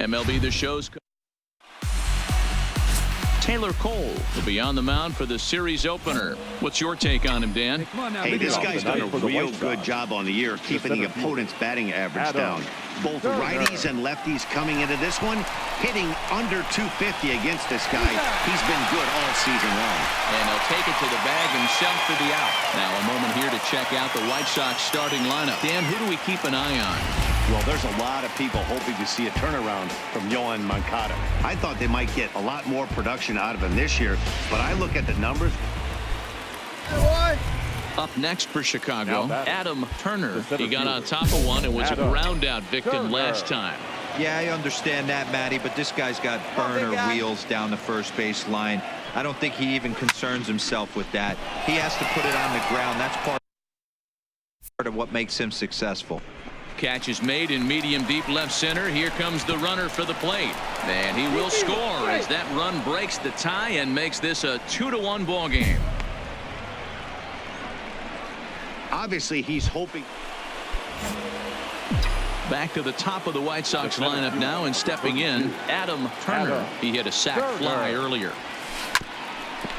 MLB The Show's Taylor Cole will be on the mound for the series opener. What's your take on him, Dan? Hey, this guy's done a real good job on the year keeping the opponent's batting average down. Both righties and lefties coming into this one, hitting under 250 against this guy. He's been good all season long. And he'll take it to the bag himself for the out. Now a moment here to check out the White Sox starting lineup. Dan, who do we keep an eye on? Well, there's a lot of people hoping to see a turnaround from Yoan Moncada. I thought they might get a lot more production out of him this year, but I look at the numbers. Up next for Chicago, Adam Turner. He got on top of one and was a ground out victim last time. Yeah, I understand that, Matty, but this guy's got burner wheels down the first base line. I don't think he even concerns himself with that. He has to put it on the ground. That's part of what makes him successful. Catch is made in medium deep left center. Here comes the runner for the plate, and he will score as that run breaks the tie and makes this a 2-1 ball game. Obviously, he's hoping. Back to the top of the White Sox lineup now, and stepping in, Adam Turner. He hit a sac fly earlier.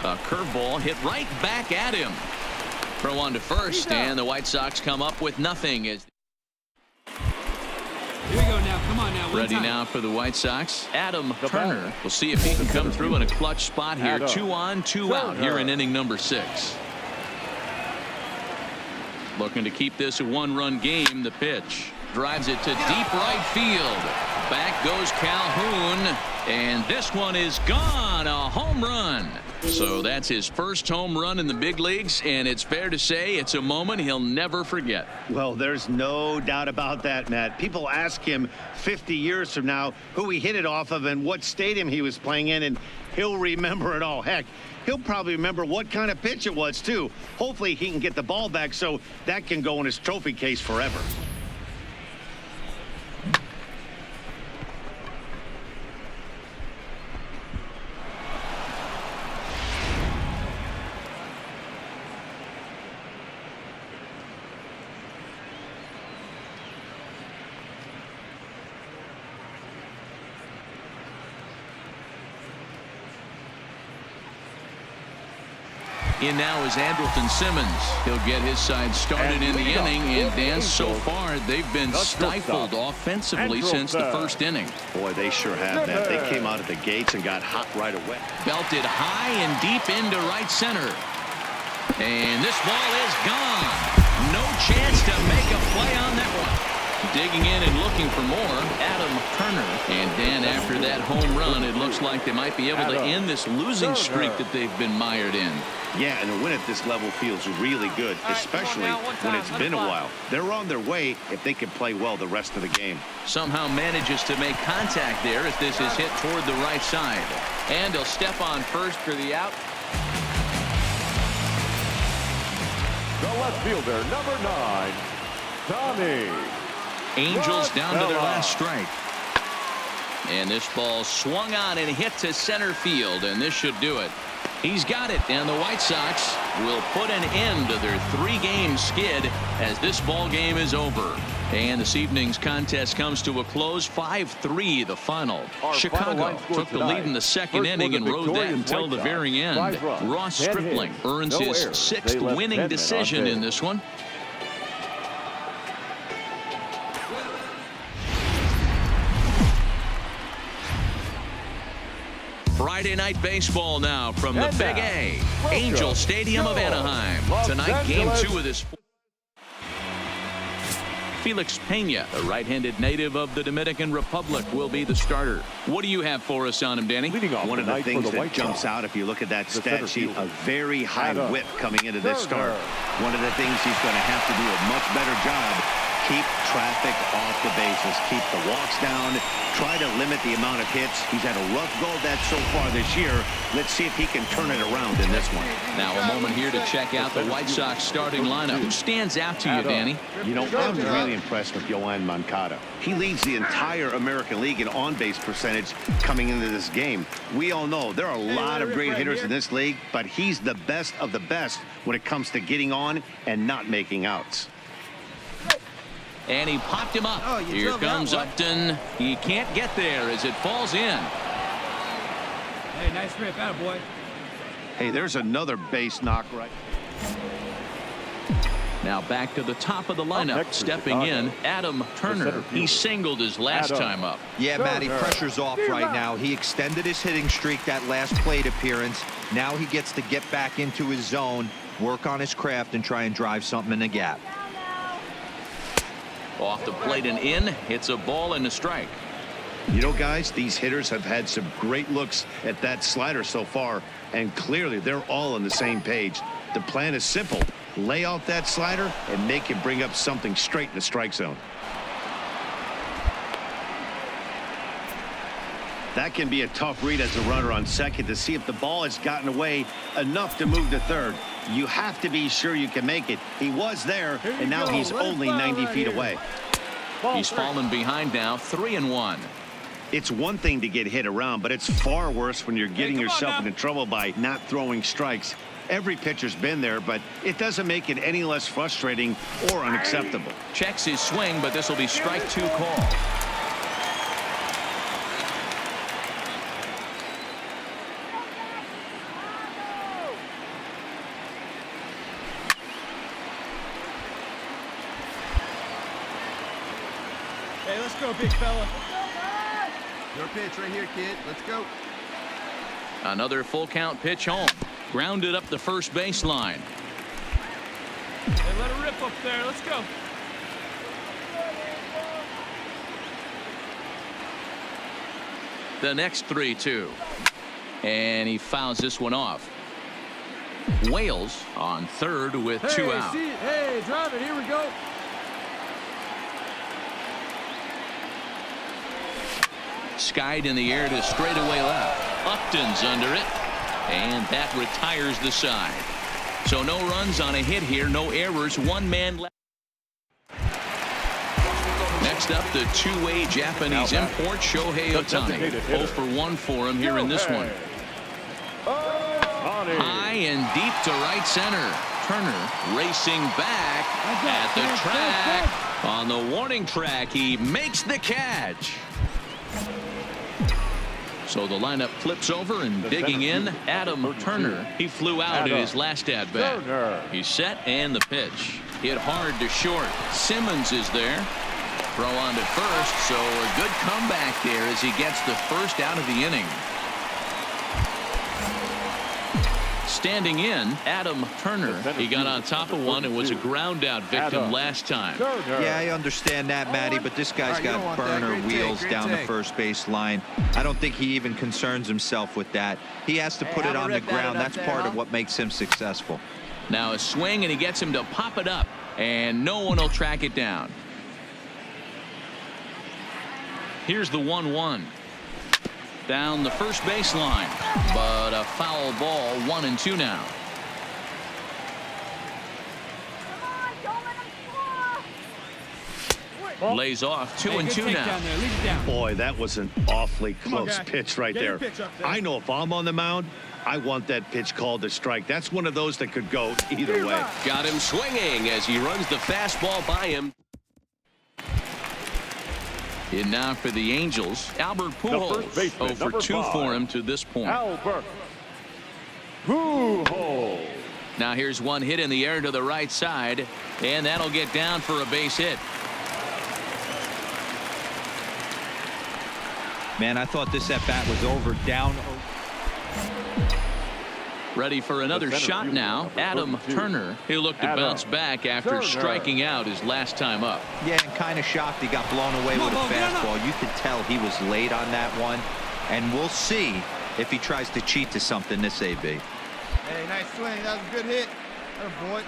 A curveball hit right back at him. Throw on to first, and the White Sox come up with nothing. As here we go now. Come on now. Ready now for the White Sox. Adam Turner. We'll see if he can come through in a clutch spot here. 2 on, 2 out here in inning number 6. Looking to keep this a one-run game. The pitch drives it to deep right field. Back goes Calhoun, and this one is gone. A home run. So that's his first home run in the big leagues, and it's fair to say it's a moment he'll never forget. Well, there's no doubt about that, Matt. People ask him 50 years from now who he hit it off of and what stadium he was playing in, and he'll remember it all. Heck, he'll probably remember what kind of pitch it was, too. Hopefully he can get the ball back so that can go in his trophy case forever. In now is Andrelton Simmons. He'll get his side started in the inning, and Dan, so far they've been stifled offensively since the first inning. Boy, they sure have, Matt. They came out of the gates and got hot right away. Belted high and deep into right center. And this ball is gone. No chance to make a play on that one. Digging in and looking for more, Adam Turner. And Dan, after that home run, it looks like they might be able to end this losing streak that they've been mired in. Yeah, and a win at this level feels really good, especially when it's been a while. They're on their way if they can play well the rest of the game. Somehow manages to make contact there as this is hit toward the right side. And he'll step on first for the out. The left fielder, number 9, Tommy. Angels down to their last strike. And this ball swung on and hit to center field, and this should do it. He's got it, and the White Sox will put an end to their 3-game skid as this ball game is over. And this evening's contest comes to a close, 5-3 the final. Chicago took the lead in the second inning and rode that until the very end. Ross Stripling earns his 6th winning decision in this one. Friday night baseball now from the Big A, Angel Stadium of Anaheim. Tonight, game 2 of this. Felix Pena, a right-handed native of the Dominican Republic, will be the starter. What do you have for us on him, Danny? One of the things that jumps out if you look at that stat sheet, a very high whip coming into this start. One of the things he's going to have to do a much better job. Keep traffic off the bases. Keep the walks down. Try to limit the amount of hits. He's had a rough go of that so far this year. Let's see if he can turn it around in this one. Now a moment here to check out the White Sox starting lineup. Who stands out to you, Danny? You know, I'm really impressed with Yoan Moncada. He leads the entire American League in on-base percentage coming into this game. We all know there are a lot of great hitters in this league, but he's the best of the best when it comes to getting on and not making outs. And he popped him up. Oh, Here comes Upton. He can't get there as it falls in. Hey, nice rip, attaboy. Hey, there's another base knock right. Now back to the top of the lineup. Stepping in, Adam Turner. He singled his last time up. Yeah, Matty, pressure's off right now. He extended his hitting streak that last plate appearance. Now he gets to get back into his zone, work on his craft, and try and drive something in the gap. Off the plate and in. It's a ball and a strike. You know, guys, these hitters have had some great looks at that slider so far, and clearly they're all on the same page. The plan is simple. Lay out that slider and make him bring up something straight in the strike zone. That can be a tough read as a runner on second to see if the ball has gotten away enough to move to third. You have to be sure you can make it. He was there, and now he's only 90 feet away. He's fallen behind now, 3-1. It's one thing to get hit around, but it's far worse when you're getting yourself into trouble by not throwing strikes. Every pitcher's been there, but it doesn't make it any less frustrating or unacceptable. Checks his swing, but this will be strike 2 call. Hey, let's go, big fella. Your pitch right here, kid. Let's go. Another full count pitch home. Grounded up the first baseline. Hey, let it rip up there. Let's go. The next 3-2. And he fouls this one off. Wales on third with 2 out. Hey, drive it. Here we go. Skied in the air to straightaway left. Upton's under it. And that retires the side. So no runs on a hit here. No errors. 1 man left. Next up, the two-way Japanese import, Shohei Ohtani. 0 for 1 for him here in this one. High and deep to right center. Turner racing back at the track. On the warning track, he makes the catch. So the lineup flips over and digging in, Adam Turner. He flew out in his last at-bat. He's set and the pitch. Hit hard to short. Simmons is there. Throw on to first, so a good comeback there as he gets the first out of the inning. Standing in, Adam Turner. He got on top of one and was a ground out victim last time. Yeah, I understand that, Matty, but this guy's got burner wheels down the first base line. I don't think he even concerns himself with that. He has to put it on the ground. That's part of what makes him successful. Now a swing, and he gets him to pop it up, and no one will track it down. Here's the 1-1. Down the first baseline, but a foul ball. 1-2 now. Lays off. 2-2 now. Boy, that was an awfully close pitch right there. I know if I'm on the mound, I want that pitch called a strike. That's one of those that could go either way. Got him swinging as he runs the fastball by him. In now for the Angels, Albert Pujols. 0 for 2 for him to this point. Albert Pujols. Now here's one hit in the air to the right side, and that'll get down for a base hit. Man, I thought this at-bat was over. Down. Ready for another shot now. Adam Turner. He'll look to bounce back after striking out his last time up. Yeah, and kind of shocked he got blown away with a fastball. You could tell he was late on that one. And we'll see if he tries to cheat to something this AB. Hey, nice swing. That was a good hit. Oh, boy.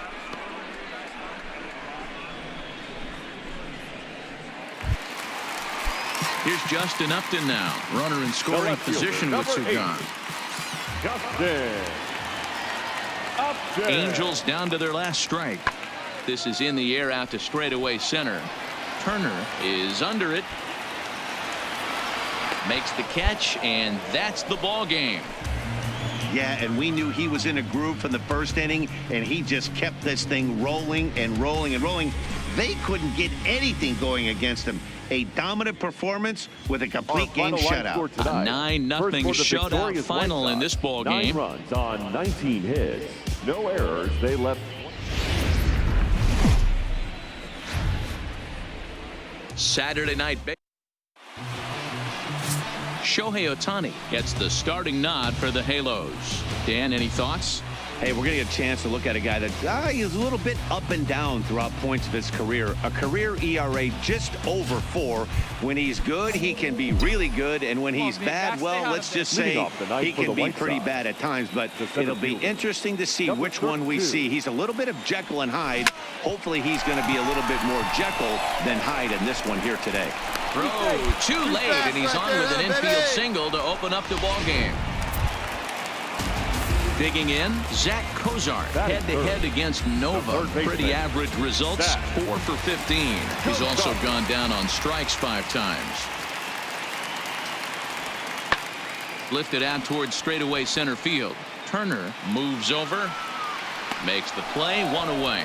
Here's Justin Upton now. Runner in scoring position with 2 gone. Angels down to their last strike. This is in the air out to straightaway center. Turner is under it. Makes the catch, and that's the ball game. Yeah, and we knew he was in a groove from the first inning, and he just kept this thing rolling and rolling and rolling. They couldn't get anything going against him. A dominant performance with a complete game shutout. A 9-0 shutout final in this ball game. 9 runs on 19 hits. No errors. They left. Saturday night. Shohei Ohtani gets the starting nod for the Halos. Dan, any thoughts? Hey, we're going to get a chance to look at a guy that he's a little bit up and down throughout points of his career. A career ERA just over 4. When he's good, he can be really good. And when he's bad, well, let's just say he can be pretty bad at times. But it'll be interesting to see which one we see. He's a little bit of Jekyll and Hyde. Hopefully, he's going to be a little bit more Jekyll than Hyde in this one here today. Throw too late, and he's on with an infield single to open up the ball game. Digging in, Zach Kozart, head-to-head against Nova. Pretty average results, 4 for 15. He's also gone down on strikes 5 times. Lifted out towards straightaway center field. Turner moves over, makes the play, 1 away.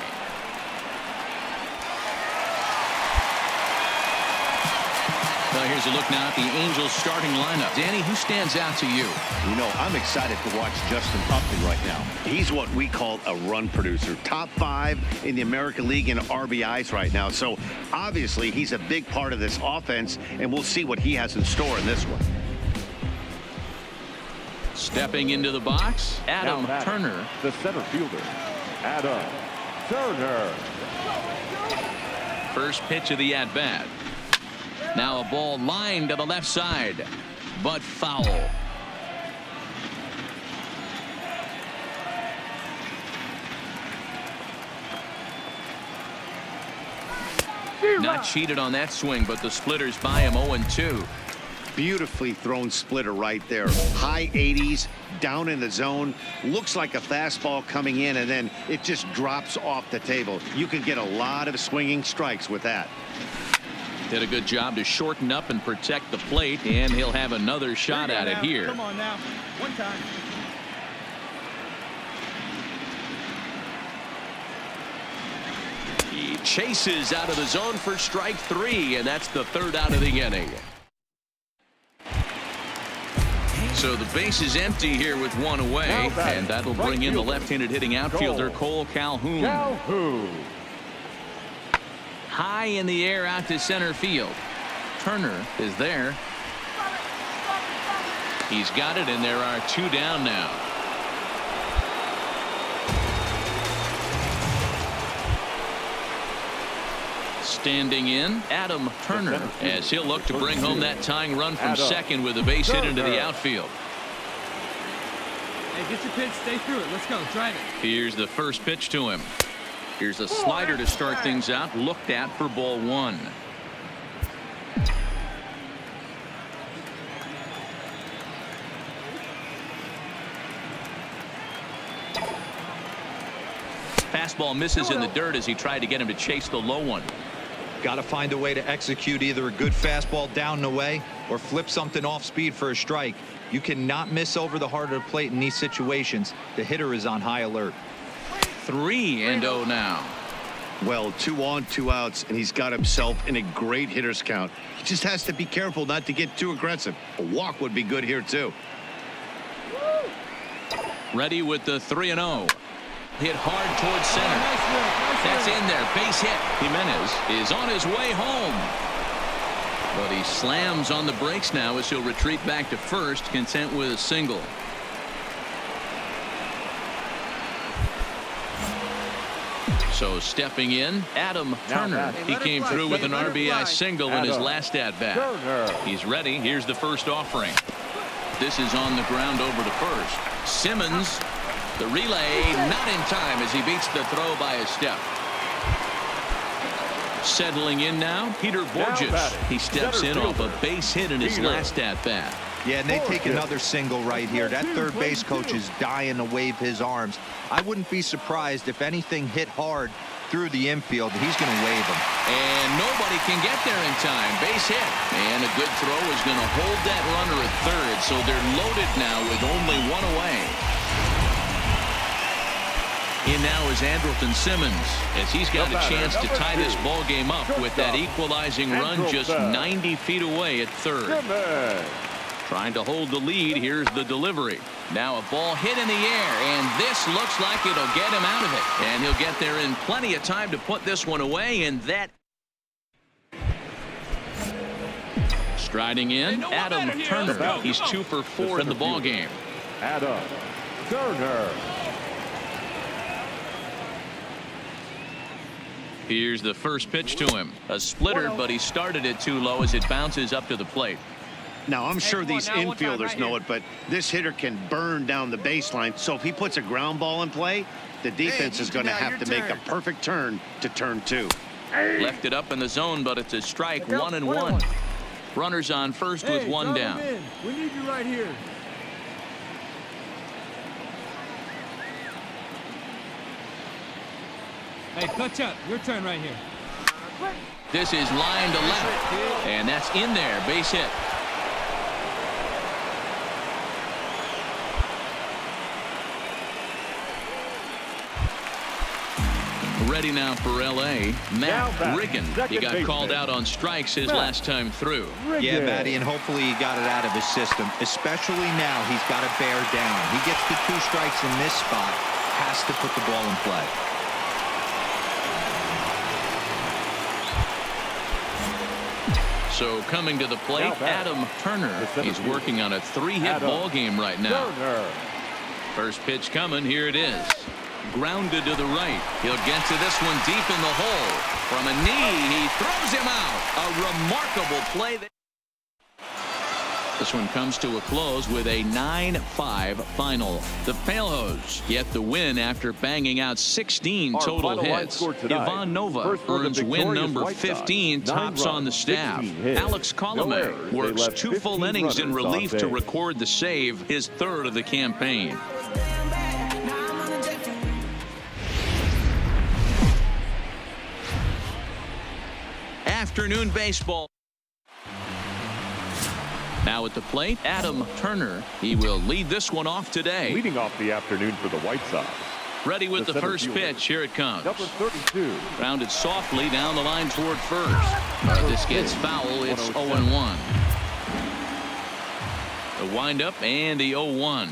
Well, here's a look now at the Angels starting lineup. Danny, who stands out to you? You know, I'm excited to watch Justin Upton right now. He's what we call a run producer. Top 5 in the American League in RBIs right now. So, obviously, he's a big part of this offense, and we'll see what he has in store in this one. Stepping into the box, Adam Turner. The center fielder, Adam Turner. First pitch of the at-bat. Now a ball lined to the left side, but foul. Not cheated on that swing, but the splitters by him 0-2. Beautifully thrown splitter right there. High 80s, down in the zone. Looks like a fastball coming in, and then it just drops off the table. You can get a lot of swinging strikes with that. Did a good job to shorten up and protect the plate, and he'll have another shot at it here. Come on now. One time. He chases out of the zone for strike 3, and that's the 3rd out of the inning. So the base is empty here with 1 away, and that'll bring in the left-handed hitting outfielder Cole Calhoun. High in the air out to center field. Turner is there. He's got it, and there are 2 down now. Standing in, Adam Turner, as he'll look to bring home that tying run from second with a base hit into the outfield. Hey, get your pitch, stay through it. Let's go, drive it. Here's the first pitch to him. Here's a slider to start things out, looked at for ball 1. Fastball misses in the dirt as he tried to get him to chase the low one. Got to find a way to execute either a good fastball down and away or flip something off speed for a strike. You cannot miss over the heart of the plate in these situations. The hitter is on high alert. 3-0 now. Well, 2 on, 2 outs, and he's got himself in a great hitter's count. He just has to be careful not to get too aggressive. A walk would be good here, too. Ready with the 3-0. Hit hard towards center. That's in there. Base hit. Jimenez is on his way home. But he slams on the brakes now as he'll retreat back to first, content with a single. So stepping in, Adam Turner. He came through with an RBI single in his last at-bat. He's ready. Here's the first offering. This is on the ground over to first. Simmons, the relay, not in time as he beats the throw by a step. Settling in now, Peter Borges. He steps in off a base hit in his last at-bat. Yeah, and they take another single right here. That third base coach is dying to wave his arms. I wouldn't be surprised if anything hit hard through the infield. He's going to wave them. And nobody can get there in time. Base hit. And a good throw is going to hold that runner at third. So they're loaded now with only 1 away. In now is Andrelton Simmons, as he's got a chance to tie this ball game up with that equalizing run just 90 feet away at third. Trying to hold the lead. Here's the delivery. Now a ball hit in the air, and this looks like it'll get him out of it. And he'll get there in plenty of time to put this one away, and that. Striding in, Adam Turner. He's 2 for 4 in the ball game. Adam Turner. Here's the first pitch to him. A splitter, but he started it too low as it bounces up to the plate. Now, I'm sure these infielders know it, but this hitter can burn down the baseline. So if he puts a ground ball in play, the defense is going to have to make a perfect turn to turn 2. Left it up in the zone, but it's a strike. 1-1. Runners on first with 1 down. We need you right here. Hey, catch up. Your turn right here. This is line to left, and that's in there. Base hit. Ready now for L.A. Matt Riggin. He got called out on strikes his last time through. Yeah, Matty, and hopefully he got it out of his system. Especially now, he's got to bear down. He gets the 2 strikes in this spot, has to put the ball in play. So coming to the plate, Adam Turner. He's working on a 3-hit ball game right now. First pitch coming. Here it is. Grounded to the right. He'll get to this one deep in the hole. From a knee, he throws him out. A remarkable play. This one comes to a close with a 9-5 final. The Palehose get the win after banging out 16 total hits. Ivan Nova earns win number 15, tops on the staff. Alex Colomé works 2 full innings in relief to record the save, his 3rd of the campaign. Afternoon baseball. Now at the plate, Adam Turner. He will lead this one off today. Leading off the afternoon for the White Sox. Ready with the first pitch. Here it comes. Number 32. Grounded softly down the line toward first. But this gets foul. It's 0-1. The windup and the 0-1.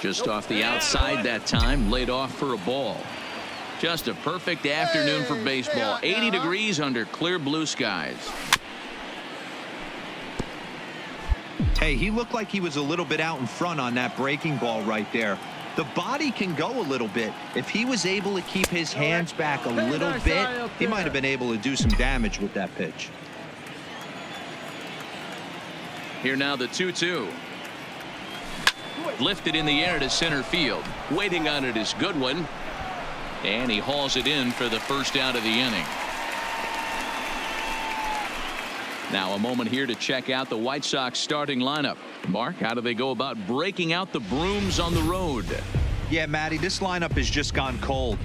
Just off the outside that time. Laid off for a ball. Just a perfect afternoon for baseball. 80 degrees under clear blue skies. Hey, he looked like he was a little bit out in front on that breaking ball right there. The body can go a little bit. If he was able to keep his hands back a little bit, he might have been able to do some damage with that pitch. Here now the 2-2. Lifted in the air to center field. Waiting on it is Goodwin. And he hauls it in for the first out of the inning. Now a moment here to check out the White Sox starting lineup. Mark, how do they go about breaking out the brooms on the road? Yeah, Matty, this lineup has just gone cold.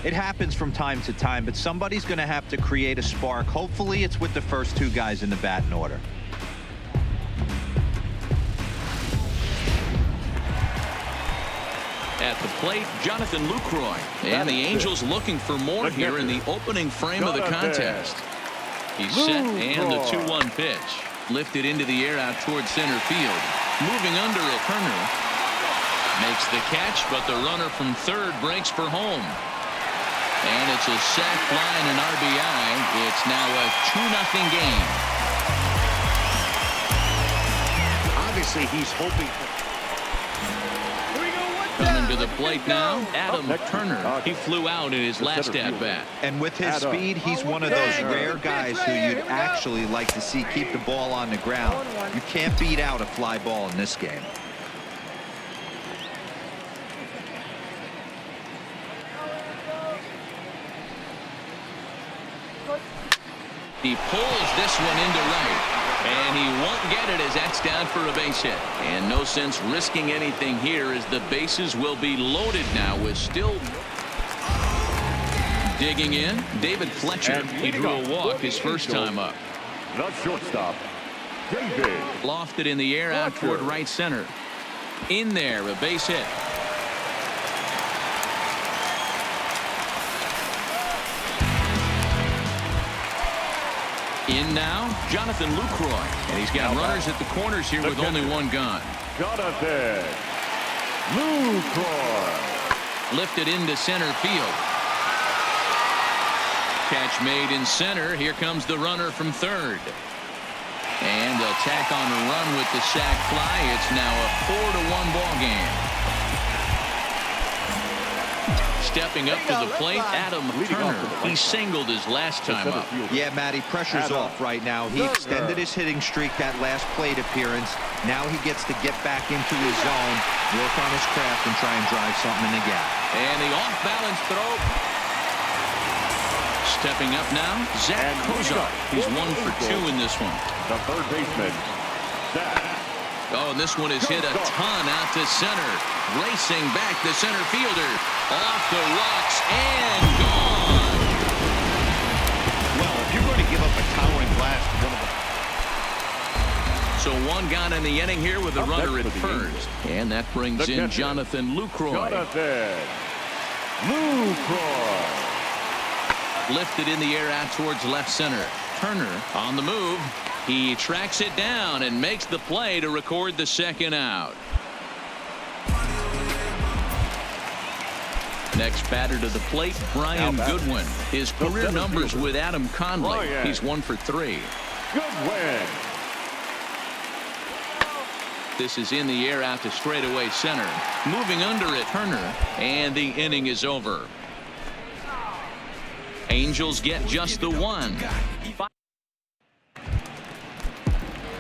It happens from time to time, but somebody's going to have to create a spark. Hopefully it's with the first 2 guys in the batting order. At the plate, Jonathan Lucroy. And the Angels looking for more here in the opening frame of the contest. He's set, and the 2-1 pitch. Lifted into the air out towards center field. Moving under it, Turner makes the catch, but the runner from third breaks for home. And it's a sac fly and an RBI. It's now a 2-0 game. Obviously, he's hoping for. Coming to the plate now, Adam Turner. He flew out in his last at-bat. And with his speed, he's one of those rare guys who you'd actually like to see keep the ball on the ground. You can't beat out a fly ball in this game. He pulls this one into right. And he won't get it as that's down for a base hit. And no sense risking anything here as the bases will be loaded now with still digging in. David Fletcher. He drew a walk his first time up. The shortstop, David. Lofted in the air out toward right center. In there, a base hit. now, Jonathan Lucroy. And he's got runners at the corners here with only one gun. Jonathan Lucroy. Lifted into center field. Catch made in center. Here comes the runner from third. And they'll tack on a run with the sac fly. It's now a 4-1 ball game. Stepping up to the plate, Adam Turner. He singled his last time up. Yeah, Matty, pressure's off right now. He extended his hitting streak that last plate appearance. Now he gets to get back into his zone, work on his craft, and try and drive something in the gap. And the off-balance throw. Stepping up now, Zach Kozar. He's 1 for 2 in this one. The third baseman, Zach. Oh, and this one is hit a ton out to center. Racing back, the center fielder. Off the rocks and gone. Well, if you're going to give up a towering blast, so one got in the inning here with a runner at first. And that brings in Jonathan Lucroy. Jonathan Lucroy. Lifted in the air out towards left center. Turner on the move. He tracks it down and makes the play to record the second out. Next batter to the plate, Brian Goodwin. His career numbers with Adam Conley. He's 1 for 3. Goodwin. This is in the air out to straightaway center. Moving under it, Turner. And the inning is over. Angels get just the one.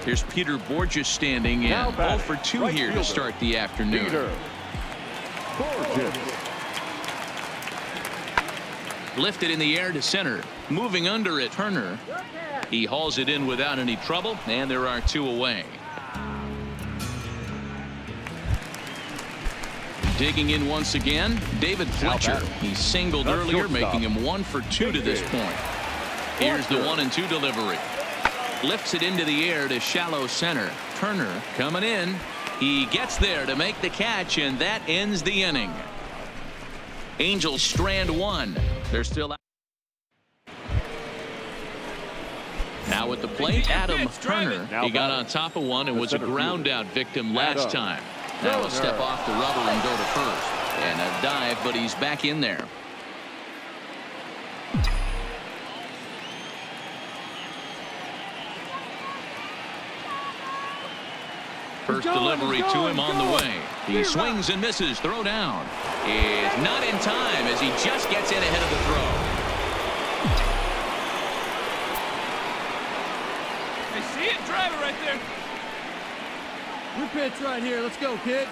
Here's Peter Borges standing in. 0 for 2 here to start the afternoon. Peter Borges. Lifted in the air to center. Moving under it, Turner. He hauls it in without any trouble, and there are 2 away. Digging in once again, David Fletcher. He singled earlier, making him 1 for 2 to this point. Here's the 1-2 delivery. Lifts it into the air to shallow center. Turner coming in. He gets there to make the catch, and that ends the inning. Angels strand 1. They're still out. Now at the plate, Adam Turner. He got on top of one and was a ground out victim last time. Now he'll step off the rubber and go to first. And a dive, but he's back in there. First delivery to him on the way. He swings and misses. Throw down is not in time as he just gets in ahead of the throw. I see it. Drive it right there. Your pitch right here. Let's go, kid.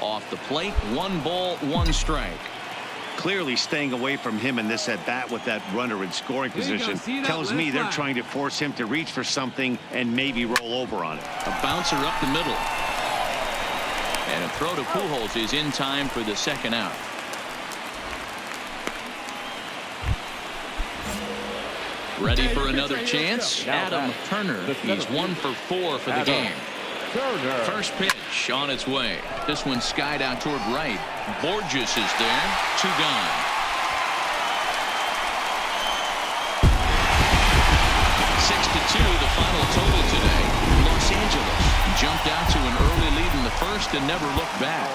Off the plate, 1 ball, 1 strike. clearly staying away from him in this at bat with that runner in scoring position tells me they're trying to force him to reach for something and maybe roll over on it. A bouncer up the middle. And a throw to Pujols is in time for the second out. Ready for another chance? Adam Turner. He's 1 for 4 for the game. First pitch on its way. This one skied out toward right. Borges is there. 2 gone. Six to 2, the final total today. Los Angeles jumped out to an early lead in the first and never looked back.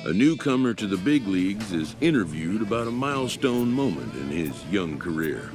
A newcomer to the big leagues is interviewed about a milestone moment in his young career.